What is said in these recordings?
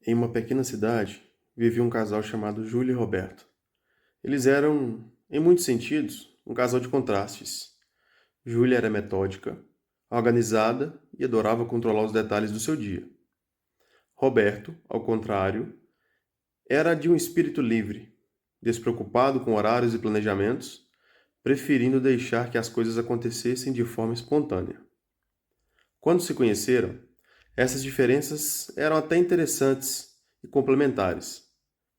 Em uma pequena cidade, vivia um casal chamado Júlia e Roberto. Eles eram, em muitos sentidos, um casal de contrastes. Júlia era metódica, organizada e adorava controlar os detalhes do seu dia. Roberto, ao contrário, era de um espírito livre, despreocupado com horários e planejamentos, preferindo deixar que as coisas acontecessem de forma espontânea. Quando se conheceram, essas diferenças eram até interessantes e complementares.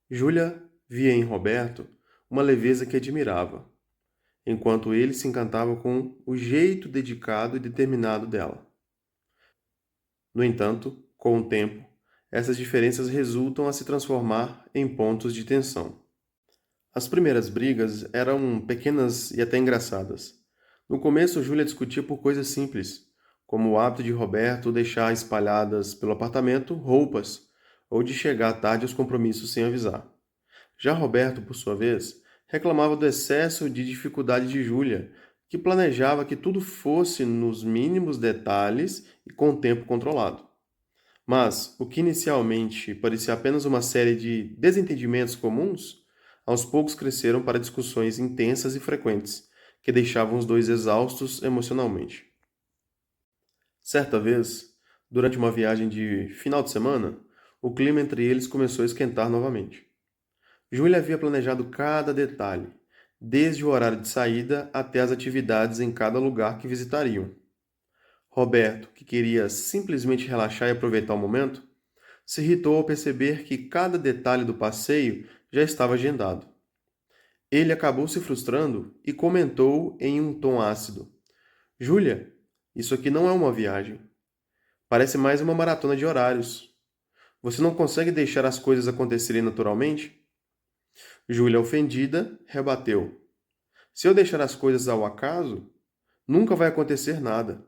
Júlia via em Roberto uma leveza que admirava, enquanto ele se encantava com o jeito dedicado e determinado dela. No entanto, com o tempo, essas diferenças resultam a se transformar em pontos de tensão. As primeiras brigas eram pequenas e até engraçadas. No começo, Júlia discutia por coisas simples, como o hábito de Roberto deixar espalhadas pelo apartamento roupas ou de chegar tarde aos compromissos sem avisar. Já Roberto, por sua vez, reclamava do excesso de dificuldade de Júlia, que planejava que tudo fosse nos mínimos detalhes e com o tempo controlado. Mas o que inicialmente parecia apenas uma série de desentendimentos comuns, aos poucos cresceram para discussões intensas e frequentes, que deixavam os dois exaustos emocionalmente. Certa vez, durante uma viagem de final de semana, o clima entre eles começou a esquentar novamente. Júlia havia planejado cada detalhe, desde o horário de saída até as atividades em cada lugar que visitariam. Roberto, que queria simplesmente relaxar e aproveitar o momento, se irritou ao perceber que cada detalhe do passeio já estava agendado. Ele acabou se frustrando e comentou em um tom ácido: Júlia, isso aqui não é uma viagem. Parece mais uma maratona de horários. Você não consegue deixar as coisas acontecerem naturalmente? Júlia, ofendida, rebateu: Se eu deixar as coisas ao acaso, nunca vai acontecer nada.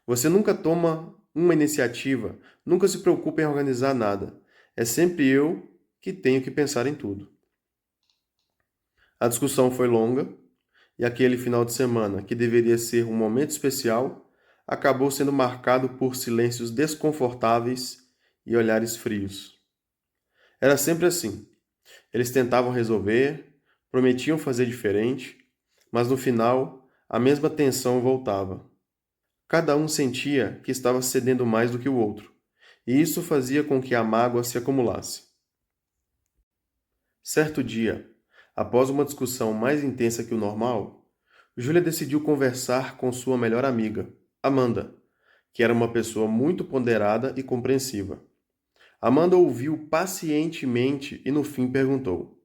Você nunca toma uma iniciativa, nunca se preocupa em organizar nada. É sempre eu que tenho que pensar em tudo. A discussão foi longa e aquele final de semana, que deveria ser um momento especial, acabou sendo marcado por silêncios desconfortáveis e olhares frios. Era sempre assim. Eles tentavam resolver, prometiam fazer diferente, mas no final a mesma tensão voltava. Cada um sentia que estava cedendo mais do que o outro, e isso fazia com que a mágoa se acumulasse. Certo dia, após uma discussão mais intensa que o normal, Júlia decidiu conversar com sua melhor amiga, Amanda, que era uma pessoa muito ponderada e compreensiva. Amanda ouviu pacientemente e no fim perguntou: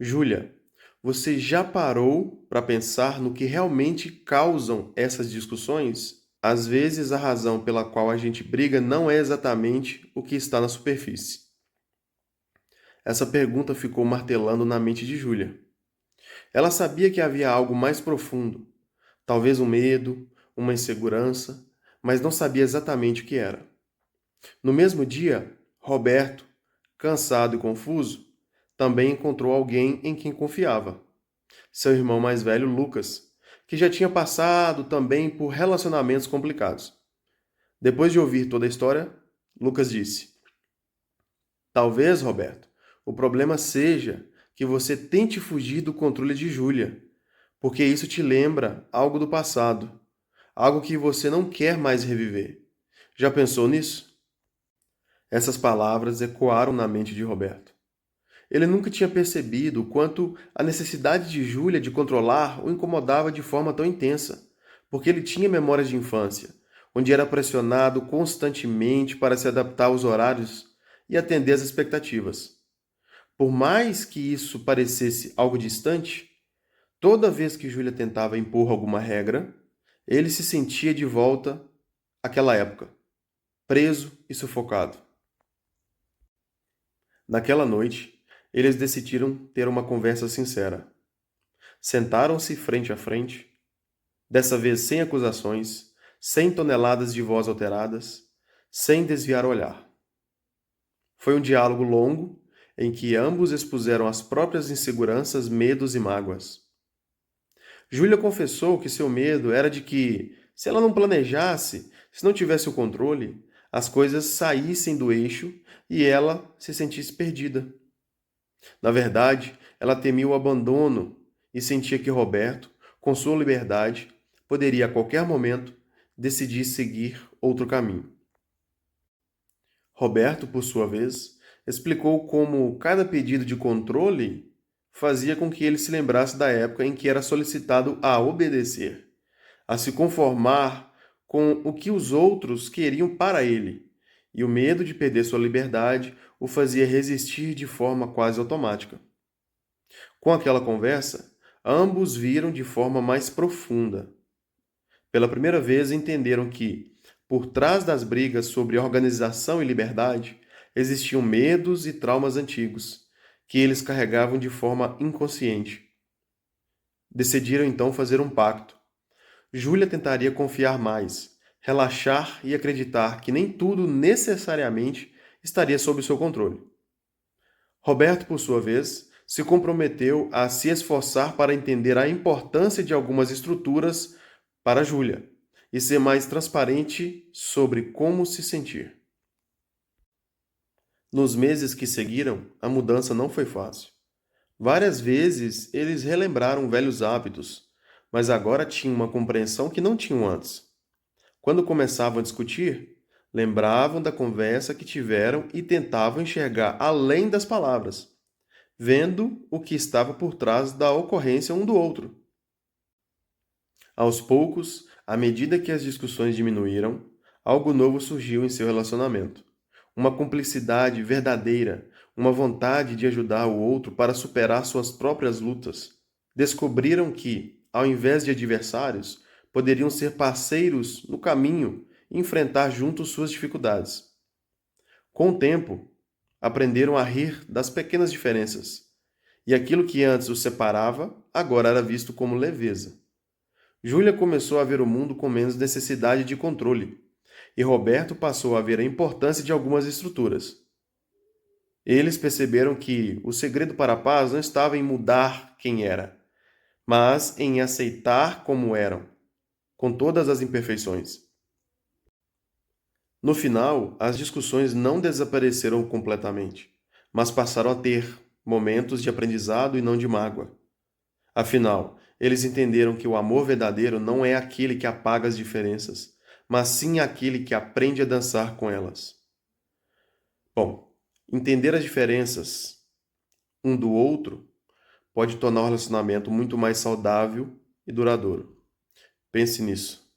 Júlia, você já parou para pensar no que realmente causam essas discussões? Às vezes, a razão pela qual a gente briga não é exatamente o que está na superfície. Essa pergunta ficou martelando na mente de Júlia. Ela sabia que havia algo mais profundo, talvez um medo, uma insegurança, mas não sabia exatamente o que era. No mesmo dia, Roberto, cansado e confuso, também encontrou alguém em quem confiava. Seu irmão mais velho, Lucas, que já tinha passado também por relacionamentos complicados. Depois de ouvir toda a história, Lucas disse: Talvez, Roberto, o problema seja que você tente fugir do controle de Júlia, porque isso te lembra algo do passado, algo que você não quer mais reviver. Já pensou nisso? Essas palavras ecoaram na mente de Roberto. Ele nunca tinha percebido o quanto a necessidade de Júlia de controlar o incomodava de forma tão intensa, porque ele tinha memórias de infância, onde era pressionado constantemente para se adaptar aos horários e atender às expectativas. Por mais que isso parecesse algo distante, toda vez que Júlia tentava impor alguma regra, ele se sentia de volta àquela época, preso e sufocado. Naquela noite, eles decidiram ter uma conversa sincera. Sentaram-se frente a frente, dessa vez sem acusações, sem toneladas de voz alteradas, sem desviar o olhar. Foi um diálogo longo em que ambos expuseram as próprias inseguranças, medos e mágoas. Júlia confessou que seu medo era de que, se ela não planejasse, se não tivesse o controle, as coisas saíssem do eixo e ela se sentisse perdida. Na verdade, ela temia o abandono e sentia que Roberto, com sua liberdade, poderia a qualquer momento decidir seguir outro caminho. Roberto, por sua vez, explicou como cada pedido de controle fazia com que ele se lembrasse da época em que era solicitado a obedecer, a se conformar com o que os outros queriam para ele, e o medo de perder sua liberdade o fazia resistir de forma quase automática. Com aquela conversa, ambos viram de forma mais profunda. Pela primeira vez entenderam que, por trás das brigas sobre organização e liberdade, existiam medos e traumas antigos, que eles carregavam de forma inconsciente. Decidiram então fazer um pacto. Júlia tentaria confiar mais, relaxar e acreditar que nem tudo necessariamente estaria sob seu controle. Roberto, por sua vez, se comprometeu a se esforçar para entender a importância de algumas estruturas para Júlia e ser mais transparente sobre como se sentir. Nos meses que seguiram, a mudança não foi fácil. Várias vezes eles relembraram velhos hábitos, mas agora tinham uma compreensão que não tinham antes. Quando começavam a discutir, lembravam da conversa que tiveram e tentavam enxergar além das palavras, vendo o que estava por trás da ocorrência um do outro. Aos poucos, à medida que as discussões diminuíram, algo novo surgiu em seu relacionamento. Uma cumplicidade verdadeira, uma vontade de ajudar o outro para superar suas próprias lutas. Descobriram que, ao invés de adversários, poderiam ser parceiros no caminho e enfrentar juntos suas dificuldades. Com o tempo, aprenderam a rir das pequenas diferenças, e aquilo que antes os separava agora era visto como leveza. Júlia começou a ver o mundo com menos necessidade de controle, e Roberto passou a ver a importância de algumas estruturas. Eles perceberam que o segredo para a paz não estava em mudar quem era, mas em aceitar como eram, com todas as imperfeições. No final, as discussões não desapareceram completamente, mas passaram a ter momentos de aprendizado e não de mágoa. Afinal, eles entenderam que o amor verdadeiro não é aquele que apaga as diferenças, mas sim aquele que aprende a dançar com elas. Bom, entender as diferenças um do outro pode tornar o relacionamento muito mais saudável e duradouro. Pense nisso.